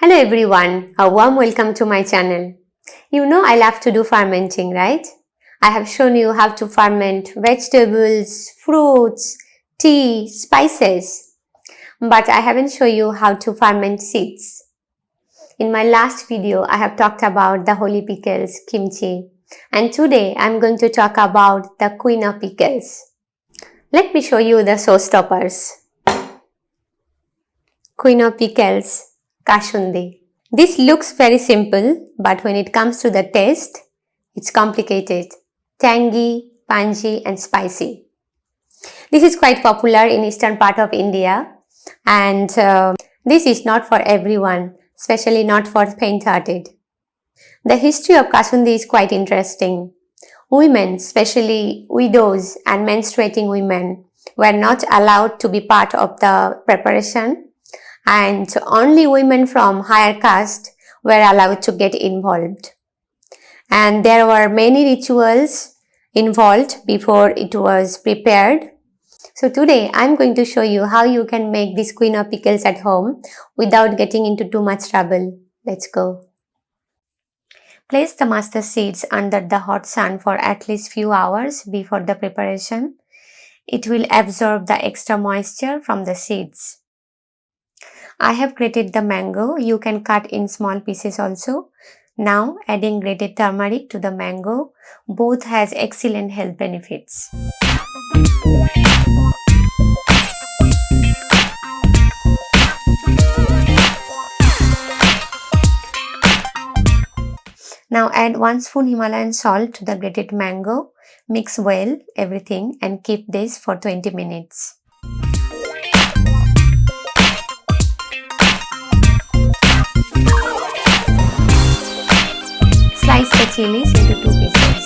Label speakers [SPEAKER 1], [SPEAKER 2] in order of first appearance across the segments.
[SPEAKER 1] Hello everyone, a warm welcome to my channel. You know I love to do fermenting, right? I have shown you how to ferment vegetables, fruits, tea, spices. But I haven't shown you how to ferment seeds. In my last video, I have talked about the holy pickles, kimchi. And today I'm going to talk about the queen of pickles. Let me show you the showstoppers. Queen of pickles, kasundi. This looks very simple, but when it comes to the taste, it's complicated, tangy, pungy and spicy. This is quite popular in eastern part of India, and this is not for everyone, especially not for faint-hearted. The history of kasundi is quite interesting. Women, especially widows and menstruating women, were not allowed to be part of the preparation, and only women from higher caste were allowed to get involved. And there were many rituals involved before it was prepared. So today I'm going to show you how you can make this queen of pickles at home without getting into too much trouble. Let's go. Place the mustard seeds under the hot sun for at least few hours before the preparation. It will absorb the extra moisture from the seeds. I have grated the mango. You can cut in small pieces also. Now adding grated turmeric to the mango. Both has excellent health benefits. Now add 1 spoon Himalayan salt to the grated mango. Mix well everything and keep this for 20 minutes. Slice the chillies into 2 pieces.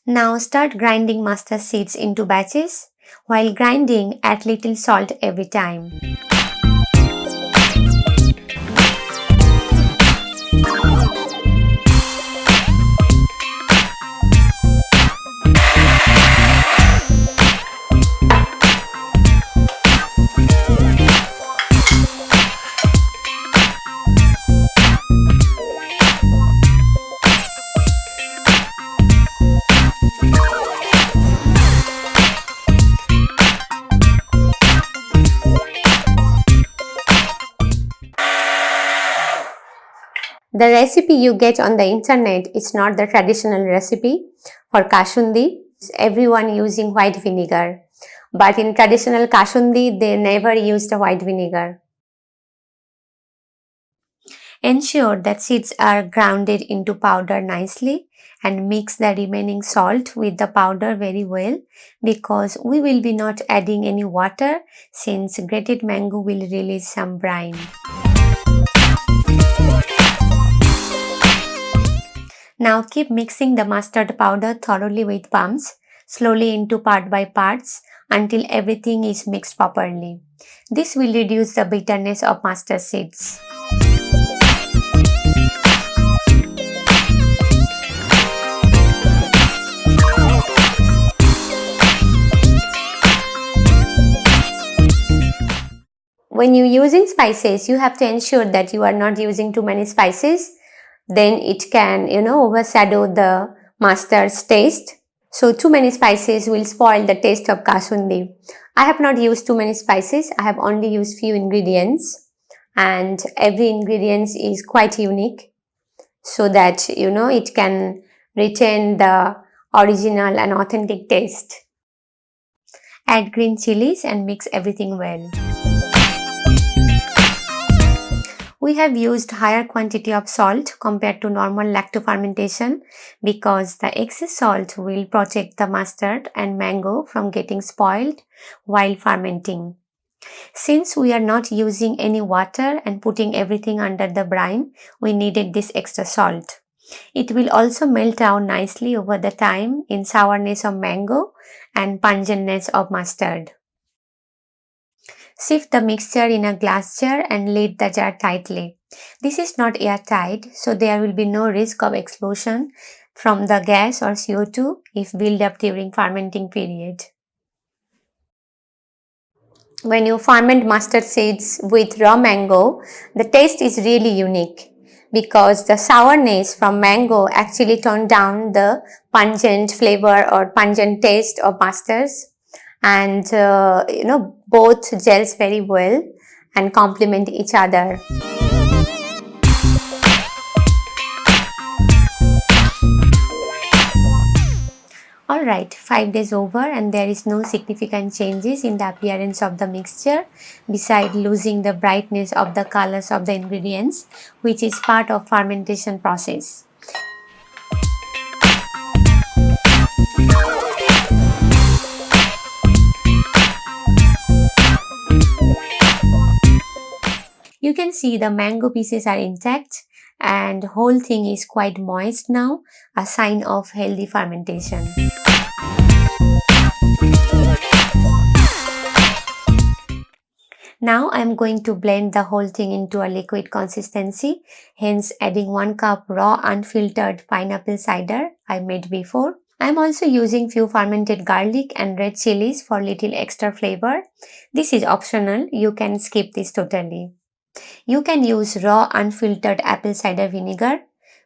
[SPEAKER 1] Now start grinding mustard seeds into batches. While grinding, add little salt every time. The recipe you get on the internet is not the traditional recipe for kasundi. Everyone using white vinegar. But in traditional kasundi, they never used a white vinegar. Ensure that seeds are grounded into powder nicely and mix the remaining salt with the powder very well because we will be not adding any water since grated mango will release some brine. Now keep mixing the mustard powder thoroughly with palms, slowly into part by parts until everything is mixed properly. This will reduce the bitterness of mustard seeds. When you're using spices, you have to ensure that you are not using too many spices. Then it can, overshadow the mustard's taste. So too many spices will spoil the taste of kasundi. I have not used too many spices. I have only used few ingredients. And every ingredient is quite unique. So that, it can retain the original and authentic taste. Add green chilies and mix everything well. We have used higher quantity of salt compared to normal lacto fermentation because the excess salt will protect the mustard and mango from getting spoiled while fermenting. Since we are not using any water and putting everything under the brine, we needed this extra salt. It will also melt down nicely over the time in sourness of mango and pungentness of mustard. Sift the mixture in a glass jar and lid the jar tightly. This is not airtight, so there will be no risk of explosion from the gas or CO2 if built up during fermenting period. When you ferment mustard seeds with raw mango, the taste is really unique because the sourness from mango actually toned down the pungent flavor or pungent taste of mustards, and both gels very well and complement each other. Alright, 5 days over and there is no significant changes in the appearance of the mixture beside losing the brightness of the colors of the ingredients, which is part of fermentation process. You can see the mango pieces are intact and whole thing is quite moist now, a sign of healthy fermentation. Now I am going to blend the whole thing into a liquid consistency, hence adding 1 cup raw unfiltered pineapple cider I made before. I am also using few fermented garlic and red chillies for little extra flavor. This is optional, you can skip this totally. You can use raw unfiltered apple cider vinegar.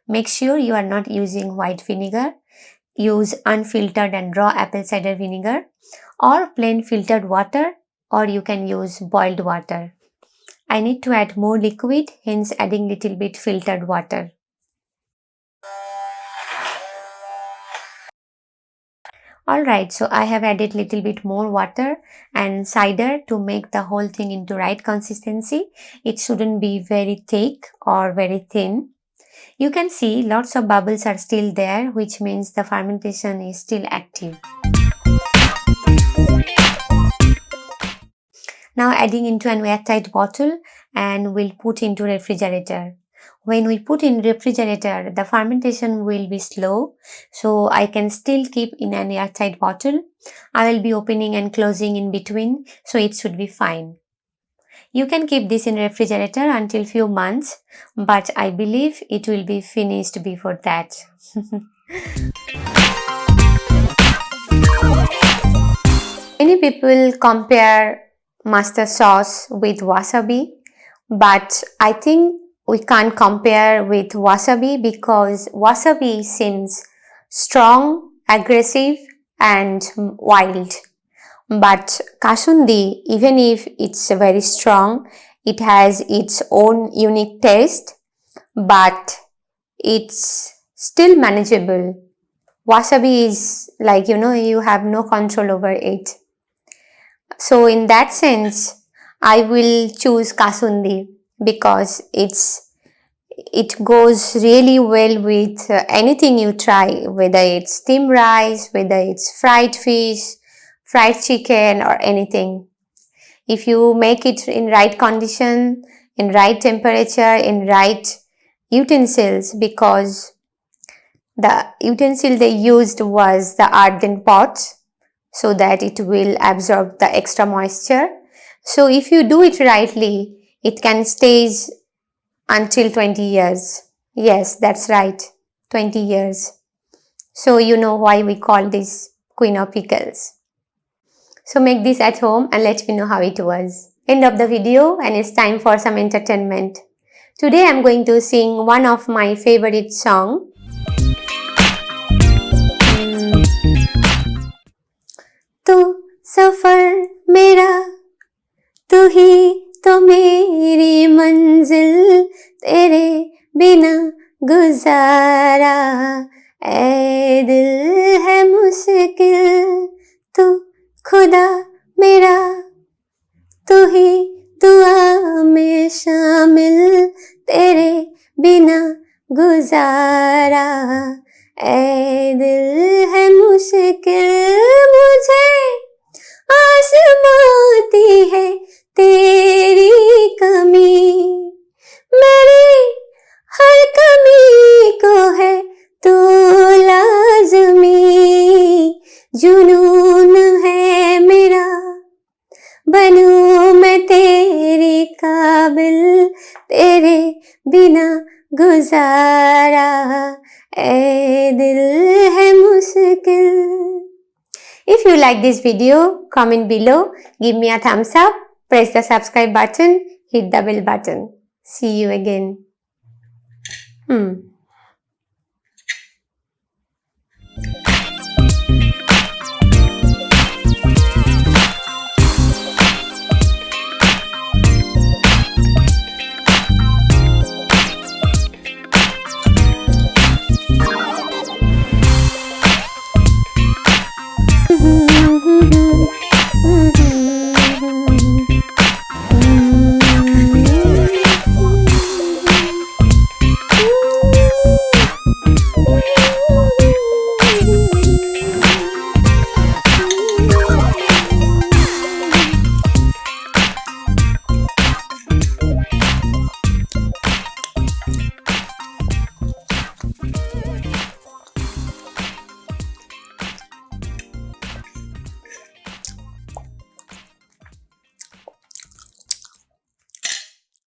[SPEAKER 1] Make sure you are not using white vinegar. Use unfiltered and raw apple cider vinegar or plain filtered water, or you can use boiled water. I need to add more liquid, hence adding little bit filtered water. Alright, so I have added little bit more water and cider to make the whole thing into right consistency. It shouldn't be very thick or very thin. You can see lots of bubbles are still there, which means the fermentation is still active. Now adding into an airtight bottle and we'll put into refrigerator. When we put in refrigerator, the fermentation will be slow, so I can still keep in an airtight bottle. I will be opening and closing in between, so it should be fine. You can keep this in refrigerator until few months, but I believe it will be finished before that. Many people compare mustard sauce with wasabi, but I think we can't compare with wasabi because wasabi seems strong, aggressive and wild. But kasundi, even if it's very strong, it has its own unique taste, but it's still manageable. Wasabi is like, you have no control over it. So in that sense, I will choose kasundi because it goes really well with anything you try, whether it's steamed rice, whether it's fried fish, fried chicken or anything. If you make it in right condition, in right temperature, in right utensils, because the utensil they used was the earthen pot so that it will absorb the extra moisture. So if you do it rightly, it can stay until 20 years. Yes, that's right, 20 years. So you know why we call this Queen of Pickles. So make this at home and let me know how it was. End of the video and it's time for some entertainment. Today I'm going to sing one of my favorite song. तू सफर मेरा, तू ही तो मेरी मंजिल, तेरे बिना गुजारा ऐ दिल है मुश्किल, तू खुदा मेरा, तू ही दुआ में शामिल, तेरे बिना गुजारा ऐ दिल है मुश्किल, मुझे आजमाती है तेरी कमी, मेरी हर कमी को है तू लाज़मी, जुनून है मेरा, बनूं मैं तेरी काबिल, तेरे गुजारा ए दिल है मुश्किल. If you like this video, comment below, give me a thumbs up, press the subscribe button, hit the bell button. See you again.